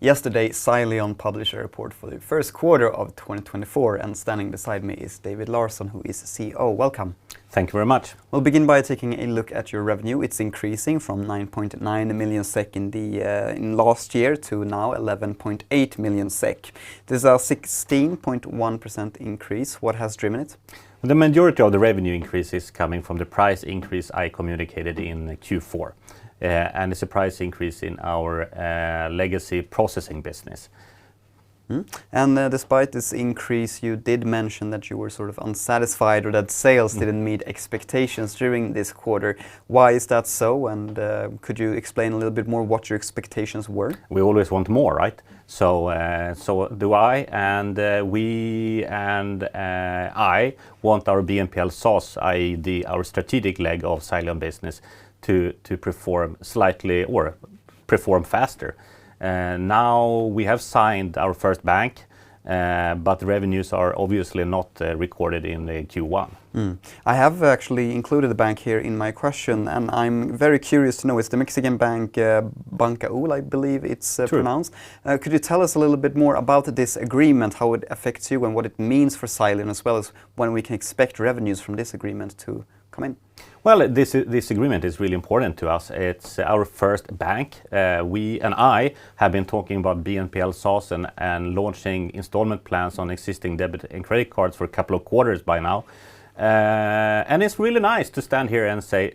Yesterday, Sileon published a report for the first quarter of 2024, and standing beside me is David Larsson, who is CEO. Welcome. Thank you very much. We'll begin by taking a look at your revenue. It's increasing from 9.9 million SEK in last year to now 11.8 million SEK. This is a 16.1% increase. What has driven it? The majority of the revenue increase is coming from the price increase I communicated in Q4. And it's a price increase in our legacy processing business. And despite this increase, you did mention that you were sort of unsatisfied or that sales didn't meet expectations during this quarter. Why is that so? And could you explain a little bit more what your expectations were? We always want more, right? So do I, and we and I want our BNPL SaaS, i.e. our strategic leg of Sileon business, to perform slightly or perform faster. Now we have signed our first bank, but the revenues are obviously not recorded in the Q1. I have actually included the bank here in my question, and I'm very curious to know, it's the Mexican bank Bankaool, I believe it's pronounced. Could you tell us a little bit more about this agreement, how it affects you and what it means for Sileon, as well as when we can expect revenues from this agreement to come in? Well, this agreement is really important to us. It's our first bank. We and I have been talking about BNPL SaaS and launching installment plans on existing debit and credit cards for a couple of quarters by now. And it's really nice to stand here and say,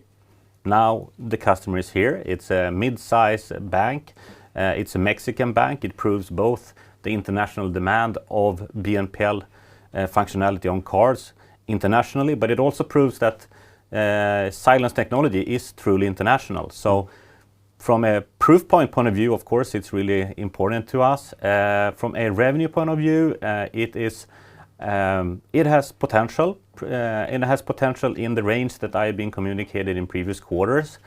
now the customer is here. It's a mid-size bank. It's a Mexican bank. It proves both the international demand of BNPL functionality on cards internationally, but it also proves that Silion's technology is truly international. So from a proof point of view, of course, it's really important to us. From a revenue point of view, it has potential. It has potential in the range that I've been communicated in previous quarters.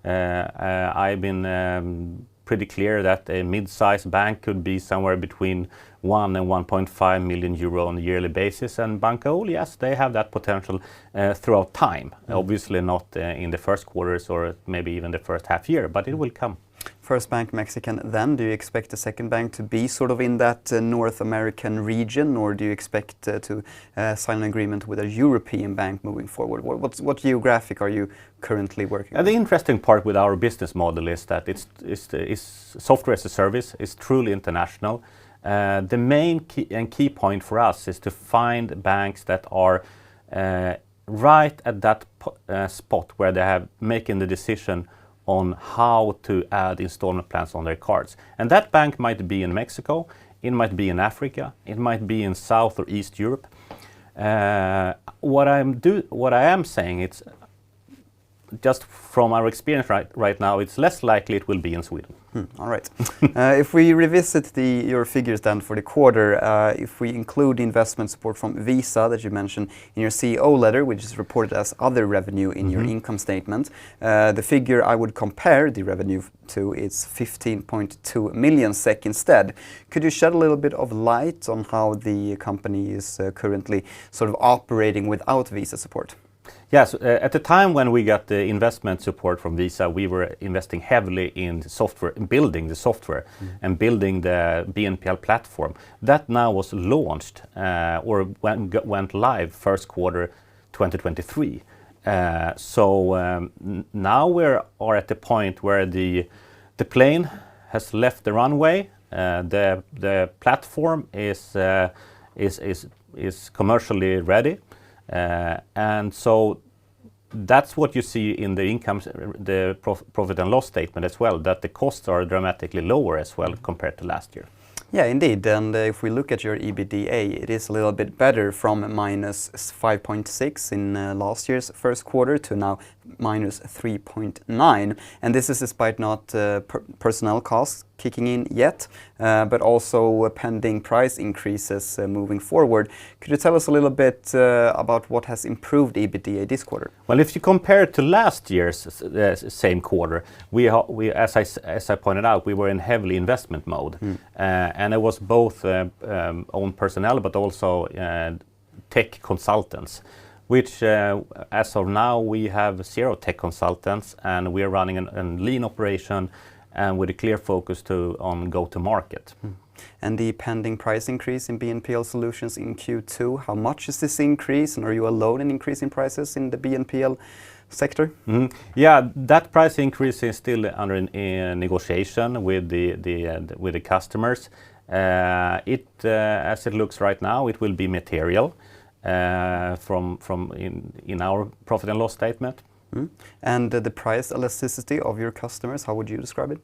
I've been pretty clear that a mid-sized bank could be somewhere between 1 and 1.5 million euro on a yearly basis. And Bankaool, yes, they have that potential throughout time. Obviously not in the first quarters or maybe even the first half year, but it will come. First bank Mexican, then do you expect the second bank to be sort of in that North American region, or do you expect to sign an agreement with a European bank moving forward? What geographic are you currently working on? The interesting part with our business model is that it's software as a service. It's truly international. The main key point for us is to find banks that are right at that spot where they have making the decision on how to add installment plans on their cards. And that bank might be in Mexico, it might be in Africa, it might be in South or East Europe. What I am saying, it's just from our experience right now, it's less likely it will be in Sweden. All right. If we revisit your figures then for the quarter, if we include the investment support from Visa that you mentioned in your CEO letter, which is reported as other revenue in your income statement, the figure I would compare the revenue to is 15.2 million SEK instead. Could you shed a little bit of light on how the company is currently sort of operating without Visa support? Yes, at the time when we got the investment support from Visa, we were investing heavily in software, building the software and building the BNPL platform. That now was launched or went live first quarter 2023. Now we are at the point where the plane has left the runway. The platform is commercially ready. And so that's what you see in the income, the profit and loss statement as well, that the costs are dramatically lower as well compared to last year. Yeah, indeed. And if we look at your EBITDA, it is a little bit better from minus 5.6 in last year's first quarter to now minus 3.9. And this is despite not personnel costs kicking in yet, but also pending price increases moving forward. Could you tell us a little bit about what has improved EBITDA this quarter? Well, if you compare it to last year's same quarter, we as I pointed out, we were in heavily investment mode, and it was both own personnel but also tech consultants, which as of now we have 0 tech consultants, and we are running a lean operation. and with a clear focus on go-to-market. And the pending price increase in BNPL solutions in Q2, how much is this increase, and are you alone in increasing prices in the BNPL sector? Yeah, that price increase is still under negotiation with the customers. As it looks right now, it will be material in our profit and loss statement. And the price elasticity of your customers, how would you describe it?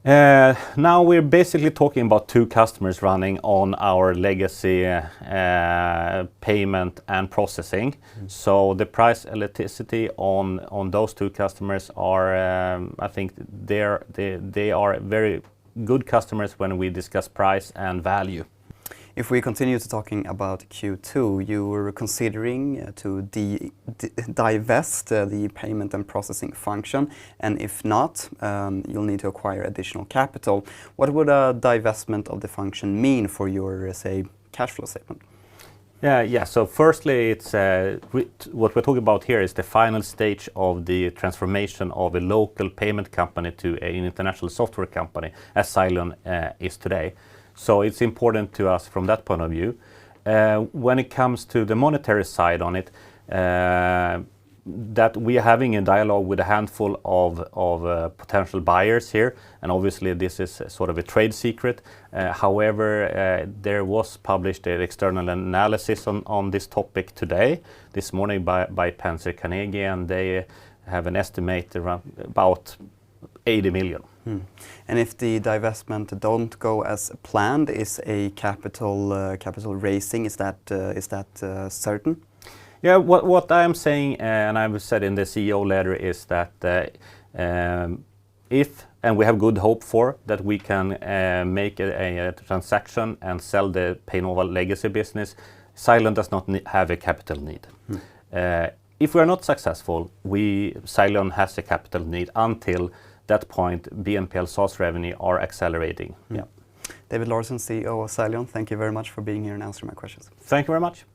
Now we're basically talking about 2 customers running on our legacy payment and processing. So the price elasticity on those 2 customers are, I think they are very good customers when we discuss price and value. If we continue to talking about Q2, you were considering to divest the payment and processing function, and if not, you'll need to acquire additional capital. What would a divestment of the function mean for your, say, cash flow statement? Yeah. So firstly, it's what we're talking about here is the final stage of the transformation of a local payment company to an international software company, as Sileon is today. So it's important to us from that point of view. When it comes to the monetary side on it, that we are having a dialogue with a handful of potential buyers here, and obviously this is sort of a trade secret. However, there was published an external analysis on this topic today, this morning by Penser Carnegie, and they have an estimate around about 80 million. And if the divestment don't go as planned, is a capital raising, is that certain? Yeah, what I'm saying, and I've said in the CEO letter, is that if, and we have good hope for, that we can make a transaction and sell the Paynova legacy business, Sileon does not have a capital need. If we are not successful, Sileon has a capital need until that point. BNPL SaaS revenue are accelerating. Yeah. David Larsson, CEO of Sileon, thank you very much for being here and answering my questions. Thank you very much.